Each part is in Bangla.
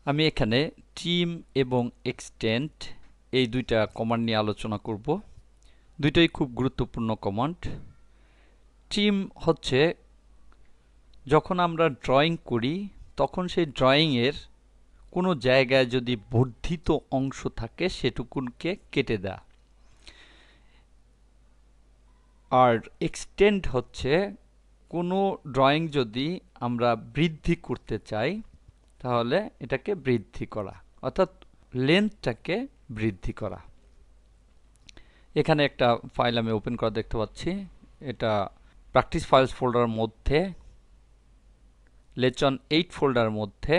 আমি এখানে ট্রিম এবং এক্সটেন্ড এই দুইটা কমান্ড নিয়ে আলোচনা করব। দুইটাই খুব গুরুত্বপূর্ণ কমান্ড। ট্রিম হচ্ছে যখন আমরা ড্রয়িং করি তখন সেই ড্রয়িংয়ের কোনো জায়গায় যদি বর্ধিত অংশ থাকে সেটুকুনকে কেটে দেয়া। আর এক্সটেন্ড হচ্ছে কোনো ড্রয়িং যদি আমরা বৃদ্ধি করতে চাই তাহলে এটাকে বৃদ্ধি করা, অর্থাৎ লেন্থটাকে বৃদ্ধি করা। এখানে একটা ফাইল আমি ওপেন করা দেখতে পাচ্ছি। এটা প্র্যাকটিস ফাইলস ফোল্ডারের মধ্যে লেচন 8 ফোল্ডারের মধ্যে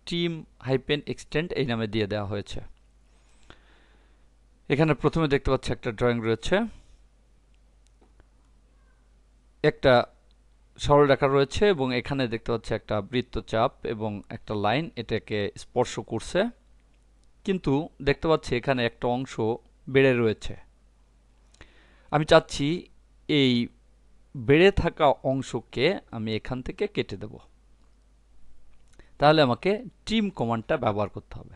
trim-extend এই নামে দিয়ে দেওয়া হয়েছে। এখানে প্রথমে দেখতে পাচ্ছি একটা ড্রয়িং রয়েছে, একটা সরলরেখা রয়েছে এবং এখানে দেখতে পাচ্ছি একটা বৃত্তচাপ এবং একটা লাইন এটাকে স্পর্শ করছে, কিন্তু দেখতে পাচ্ছি এখানে একটা অংশ বেড়ে রয়েছে। আমি চাচ্ছি এই বেড়ে থাকা অংশকে আমি এখান থেকে কেটে দেব। তাহলে আমাকে ট্রিম কমান্ডটা ব্যবহার করতে হবে।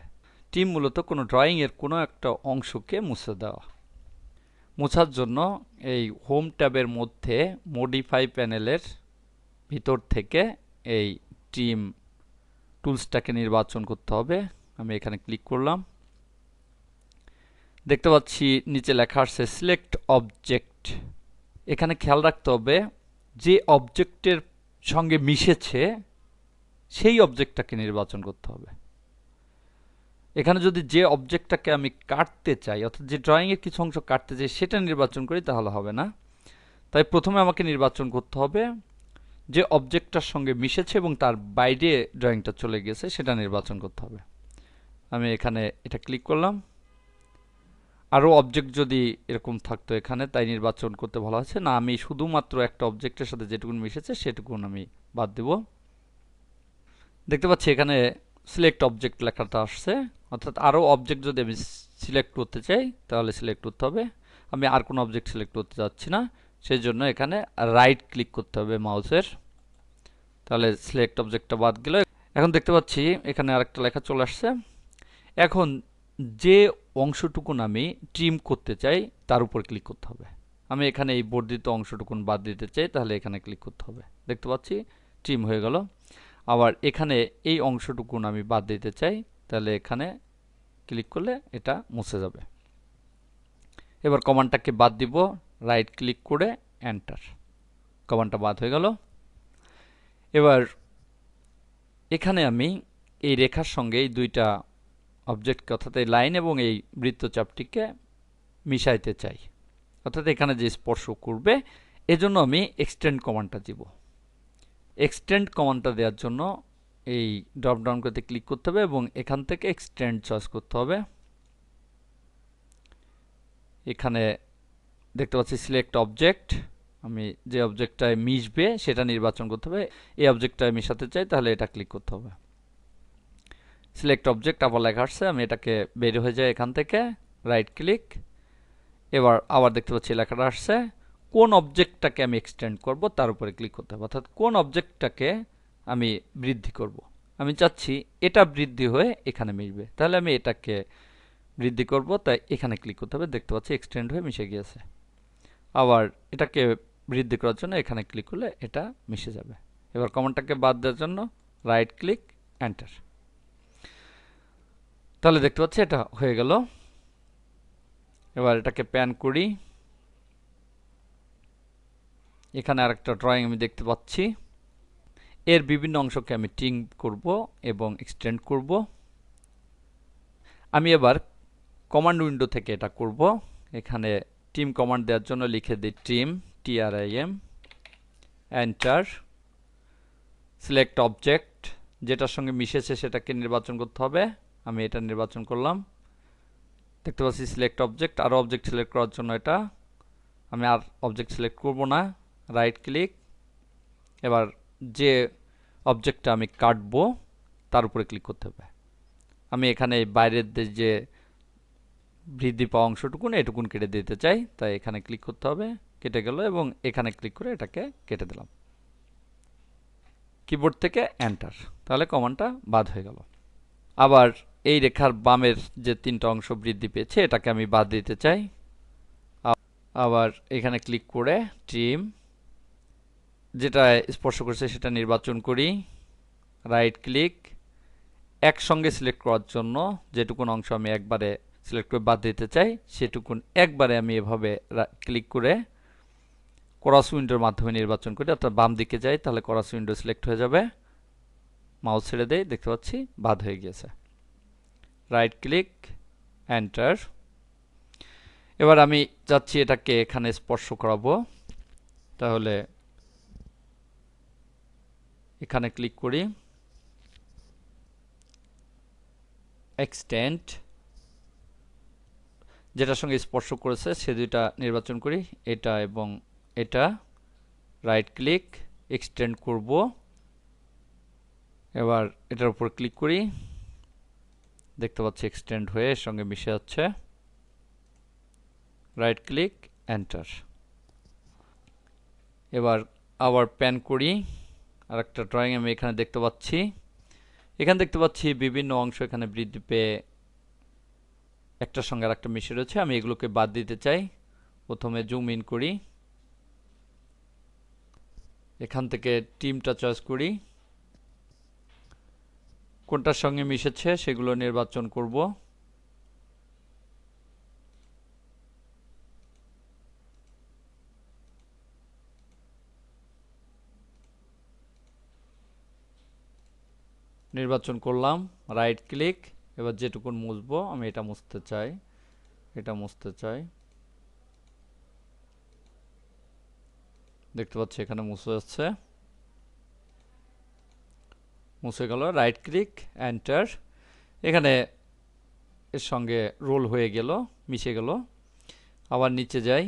ট্রিম মূলত কোনো ড্রয়িং এর কোনো একটা অংশকে মুছে দেওয়া। মোছার জন্য এই হোম ট্যাবের মধ্যে মডিফাই প্যানেলের ভিতর থেকে এই ট্রিম টুলসটাকে নির্বাচন করতে হবে। আমি এখানে ক্লিক করলাম। দেখতে পাচ্ছি নিচে লেখা আছে সিলেক্ট অবজেক্ট। এখানে খেয়াল রাখতে হবে যে অবজেক্টের সঙ্গে মিশেছে সেই অবজেক্টটাকে নির্বাচন করতে হবে। এখানে যদি যে অবজেক্টটাকে আমি কাটতে চাই, অর্থাৎ যে ড্রয়িং এর কিছু অংশ কাটতে চাই সেটা নির্বাচন করি তাহলে হবে না। তাই প্রথমে আমাকে নির্বাচন করতে হবে যে অবজেক্টটার সঙ্গে মিশেছে এবং তার বাইরে ড্রয়িংটা চলে গেছে সেটা নির্বাচন করতে হবে। আমি এখানে এটা ক্লিক করলাম। আরও অবজেক্ট যদি এরকম থাকতো এখানে তাই নির্বাচন করতে ভালো আছে না, আমি শুধুমাত্র একটা অবজেক্টের সাথে যেটুকুন মিশেছে সেটুকুন আমি বাদ দেব। দেখতে পাচ্ছি এখানে সিলেক্ট অবজেক্ট লেখাটা আসছে, অর্থাৎ আরও অবজেক্ট যদি আমি সিলেক্ট করতে চাই তাহলে সিলেক্ট করতে হবে। আমি আর কোনো অবজেক্ট সিলেক্ট করতে যাচ্ছি না, সেই জন্য এখানে রাইট ক্লিক করতে হবে মাউসের। তাহলে সিলেক্ট অবজেক্টটা বাদ গেল। এখন দেখতে পাচ্ছি এখানে আরেকটা লেখা চলে আসছে। এখন যে অংশটুকুন আমি ট্রিম করতে চাই তার উপর ক্লিক করতে হবে। আমি এখানে এই বর্ধিত অংশটুকুন বাদ দিতে চাই, তাহলে এখানে ক্লিক করতে হবে। দেখতে পাচ্ছি ট্রিম হয়ে গেল। আবার এখানে এই অংশটুকুন আমি বাদ দিতে চাই, তাহলে এখানে ক্লিক করলে এটা মুছে যাবে। এবার কমান্ডটাকে বাদ দিব, রাইট ক্লিক করে এন্টার। কমান্ডটা বাদ হয়ে গেল। এবার এখানে আমি এই রেখার সঙ্গে এই দুইটা অবজেক্ট অর্থাৎ এই লাইন এবং এই বৃত্তচাপটিকে মিশাইতে চাই, অর্থাৎ এখানে যে স্পর্শ করবে এজন্য আমি এক্সটেন্ড কমান্ডটা দিব। এক্সটেন্ড কমান্ডটা দেওয়ার জন্য এই ড্রপ ডাউন করতে ক্লিক করতে হবে এবং এখান থেকে এক্সটেন্ড চয়েস করতে হবে। এখানে দেখতে পাচ্ছি সিলেক্ট অবজেক্ট। আমি যে অবজেক্টটায় মিশবে সেটা নির্বাচন করতে হবে। এই অবজেক্টটায় মিশাতে চাই তাহলে এটা ক্লিক করতে হবে। সিলেক্ট অবজেক্ট আবার লেখা আসছে, আমি এটাকে বের হয়ে যাই এখান থেকে, রাইট ক্লিক। এবার আবার দেখতে পাচ্ছি লেখাটা আসছে, কোন অবজেক্টটাকে আমি এক্সটেন্ড করব তার উপরে ক্লিক করতে হবে, অর্থাৎ কোন অবজেক্টটাকে আমি বৃদ্ধি করব। আমি চাচ্ছি এটা বৃদ্ধি হয়ে এখানে মিশবে, তাহলে আমি এটাকে বৃদ্ধি করব, তাই এখানে ক্লিক করতে হবে। দেখতে পাচ্ছি এক্সটেন্ড হয়ে মিশে গিয়েছে। আবার এটাকে বৃদ্ধি করার জন্য এখানে ক্লিক করলে এটা মিশে যাবে। এবার কমান্ডটাকে বাদ দেওয়ার জন্য রাইট ক্লিক এন্টার। তাহলে দেখতে পাচ্ছি এটা হয়ে গেল। এবার এটাকে প্যান করি। এখানে আরেকটা ড্রয়িং আমি দেখতে পাচ্ছি। এর বিভিন্ন অংশকে আমি ট্রিম করব এবং এক্সটেন্ড করব। আমি এবার কমান্ড উইন্ডো থেকে এটা করব। এখানে ট্রিম কমান্ড দেওয়ার জন্য লিখে দিই trim, TRIM, enter. Select object, যেটার সঙ্গে মিশেছে সেটাকে নির্বাচন করতে হবে। আমি এটা নির্বাচন করলাম। দেখতে পাচ্ছি সিলেক্ট অবজেক্ট, আরও অবজেক্ট সিলেক্ট করার জন্য এটা আমি আর অবজেক্ট সিলেক্ট করব না, রাইট ক্লিক। এবার যে অবজেক্টটা আমি কাটবো তার উপরে ক্লিক করতে হবে। আমি এখানে বাইরের যে বৃদ্ধি পাওয়া অংশটুকুন এটুকুন কেটে দিতে চাই, তাই এখানে ক্লিক করতে হবে। কেটে গেল এবং এখানে ক্লিক করে এটাকে কেটে দিলাম। কিবোর্ড থেকে এন্টার, তাহলে কমান্ডটা বাদ হয়ে গেল। আবার এই রেখার বামের যে তিনটা অংশ বৃদ্ধি পেয়েছে এটাকে আমি বাদ দিতে চাই। আবার এখানে ক্লিক করে ট্রিম, যেটা স্পর্শ করছে সেটা নির্বাচন করি, রাইট ক্লিক, একসঙ্গে সিলেক্ট করার জন্য যেটুকুন অংশ আমি একবারে সিলেক্ট করে বাদ দিতে চাই সেটুকুন একবারে আমি এভাবে ক্লিক করে ক্রস উইন্ডোর মাধ্যমে নির্বাচন করি, অর্থাৎ বাম দিকে যাই, তাহলে ক্রস উইন্ডো সিলেক্ট হয়ে যাবে। মাউস ছেড়ে দেই, দেখতে পাচ্ছি বাদ হয়ে গিয়েছে। Right click, enter. এবার আমি চাচ্ছি এটাকে এখানে স্পর্শ করাবো, তাহলে এখানে ক্লিক করি, এক্সটেন্ড, যেটার সঙ্গে স্পর্শ করেছে সে দুইটা নির্বাচন করি, এটা এবং এটা। রাইট ক্লিক, এক্সটেন্ড করব। এবার এটার উপর ক্লিক করি, দেখতে পাচ্ছি এক্সটেন্ড হয়ে এর সঙ্গে মিশে যাচ্ছে। Right click, enter. এবার আবার প্যান করি, আর একটা ড্রয়িং আমি এখানে দেখতে পাচ্ছি। এখানে দেখতে পাচ্ছি বিভিন্ন অংশ এখানে বৃদ্ধি পেয়ে একটার সঙ্গে আর একটা মিশে রয়েছে। আমি এগুলোকে বাদ দিতে চাই। প্রথমে জুম ইন করি, এখান থেকে টিমটা চয়েস করি, কোনটার সঙ্গে মিশেছে সেগুলো নির্বাচন করব। নির্বাচন করলাম, রাইট ক্লিক। এবার যেটুকুন মুছবো আমি এটা মুছতে চাই, এটা মুছতে চাই, দেখতে পাচ্ছি এখানে মুছে যাচ্ছে, মুছে গেল। Right click, enter. এখানে এর সঙ্গে রোল হয়ে গেল, মিশে গেল। আবার নিচে যাই,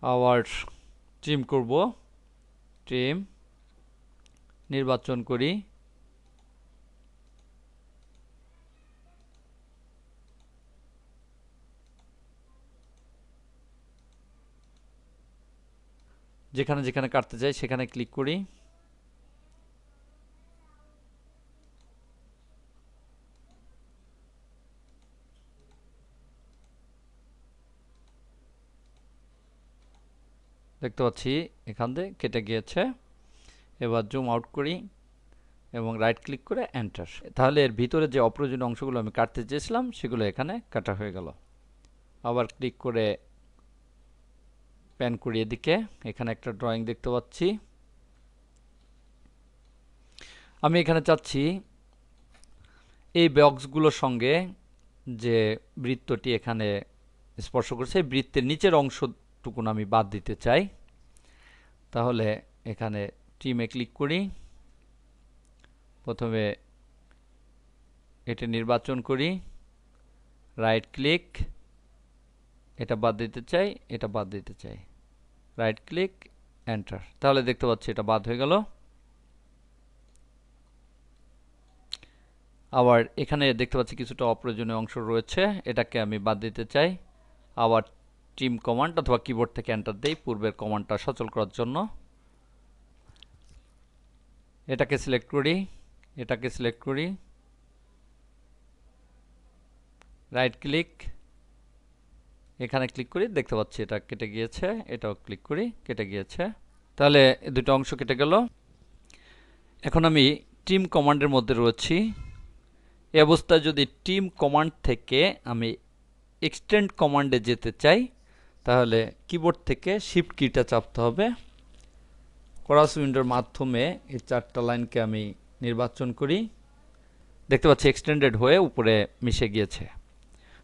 আবার ট্রিম করব, ট্রিম নির্বাচন করি, যেখানে যেখানে কাটতে চাই সেখানে ক্লিক করি, দেখতে পাচ্ছি এখান থেকে কেটে গিয়েছে। এবার জুম আউট করি এবং রাইট ক্লিক করে এন্টার। তাহলে এর ভিতরে যে অপ্রয়োজনীয় অংশগুলো আমি কাটতে চেয়েছিলাম সেগুলো এখানে কাটা হয়ে গেল। আবার ক্লিক করে প্যান করি এদিকে, এখানে একটা ড্রয়িং দেখতে পাচ্ছি। আমি এখানে চাচ্ছি এই বক্সগুলোর সঙ্গে যে বৃত্তটি এখানে স্পর্শ করছে এই বৃত্তের নিচের অংশটুকুন আমি বাদ দিতে চাই। তাহলে এখানে ট্রিমে ক্লিক করি, প্রথমে এটা নির্বাচন করি, রাইট ক্লিক, এটা বাদ দিতে চাই, এটা বাদ দিতে চাই, রাইট ক্লিক, এন্টার। তাহলে দেখতে পাচ্ছি এটা বাদ হয়ে গেল। আবার এখানে দেখতে পাচ্ছি কিছুটা অপ্রয়োজনীয় অংশ রয়েছে, এটাকে আমি বাদ দিতে চাই। আবার ট্রিম কমান্ড অথবা কিবোর্ড থেকে এন্টার দেই পূর্বের কমান্ডটা সচল করার জন্য। এটাকে সিলেক্ট করি, এটাকে সিলেক্ট করি, রাইট ক্লিক, এখানে ক্লিক করি, দেখতে পাচ্ছি এটা কেটে গিয়েছে। এটাও ক্লিক করি, কেটে গিয়েছে। তাহলে দুটো অংশ কেটে গেল। এখন আমি ট্রিম কমান্ডের মধ্যে রয়েছি। এই অবস্থায় যদি ট্রিম কমান্ড থেকে আমি এক্সটেন্ড কমান্ডে যেতে চাই তাহলে কিবোর্ড থেকে শিফট কিটা চাপতে হবে। ক্রস উইন্ডোর মাধ্যমে এই চারটা লাইনকে আমি নির্বাচন করি, দেখতে পাচ্ছি এক্সটেন্ডেড হয়ে উপরে মিশে গিয়েছে।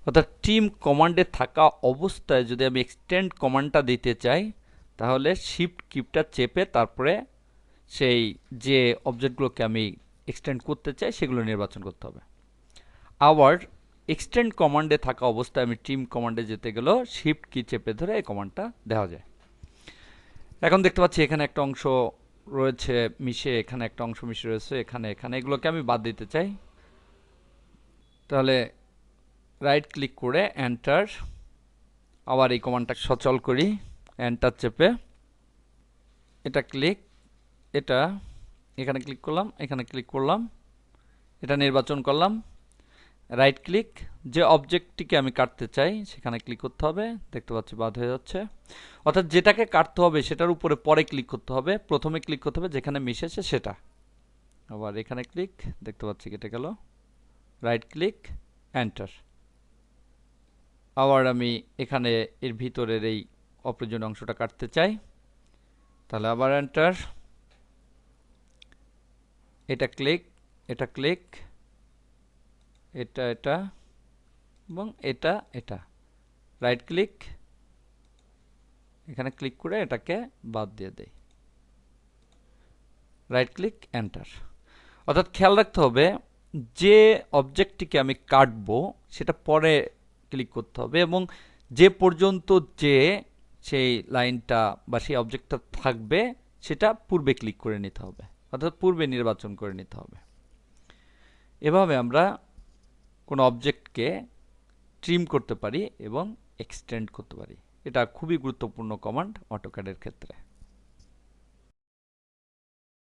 অর্থাৎ ট্রিম কমান্ডে থাকা অবস্থায় যদি আমি এক্সটেন্ড কমান্ডটা দিতে চাই তাহলে শিফট কিটা চেপে তারপরে সেই যে অবজেক্টগুলোকে আমি এক্সটেন্ড করতে চাই সেগুলো নির্বাচন করতে হবে। আবার এক্সটেন্ড কমান্ডে থাকা অবস্থায় আমি ট্রিম কমান্ডে যেতে গেলেও শিফট কি চেপে ধরে এই কমান্ডটা দেওয়া যায়। এখন দেখতে পাচ্ছি এখানে একটা অংশ রয়েছে মিশে, এখানে একটা অংশ মিশে রয়েছে, এখানে এখানে এগুলোকে আমি বাদ দিতে চাই। তাহলে রাইট ক্লিক করে এন্টার, আবার এই কমান্ডটা সচল করি, এন্টার চেপে এটা ক্লিক, এটা এখানে ক্লিক করলাম, এখানে ক্লিক করলাম, এটা নির্বাচন করলাম, রাইট ক্লিক, যে অবজেক্টটিকে আমি কাটতে চাই সেখানে ক্লিক করতে হবে, দেখতে পাচ্ছি বাদ হয়ে যাচ্ছে। অর্থাৎ যেটাকে কাটতে হবে সেটার উপরে পরে ক্লিক করতে হবে, প্রথমে ক্লিক করতে হবে যেখানে মিশেছে সেটা। আবার এখানে ক্লিক, দেখতে পাচ্ছি কেটে গেল, রাইট ক্লিক, এন্টার। আবার আমি এখানে এর ভিতরের এই অপ্রয়োজনীয় অংশটা কাটতে চাই, তাহলে আবার এন্টার, এটা ক্লিক, এটা ক্লিক, এটা এটা এবং এটা এটা, রাইট ক্লিক, এখানে ক্লিক করে এটাকে বাদ দিয়ে দেই, রাইট ক্লিক, এন্টার। অর্থাৎ খেয়াল রাখতে হবে যে অবজেক্টটিকে আমি কাটবো সেটা পরে ক্লিক করতে হবে এবং যে পর্যন্ত যে সেই লাইনটা বা সেই অবজেক্টটা থাকবে সেটা পূর্বে ক্লিক করে নিতে হবে, অর্থাৎ পূর্বে নির্বাচন করে নিতে হবে। এভাবে আমরা কোনো অবজেক্টকে ট্রিম করতে পারি এবং এক্সটেন্ড করতে পারি। এটা খুবই গুরুত্বপূর্ণ কমান্ড অটোক্যাডের ক্ষেত্রে।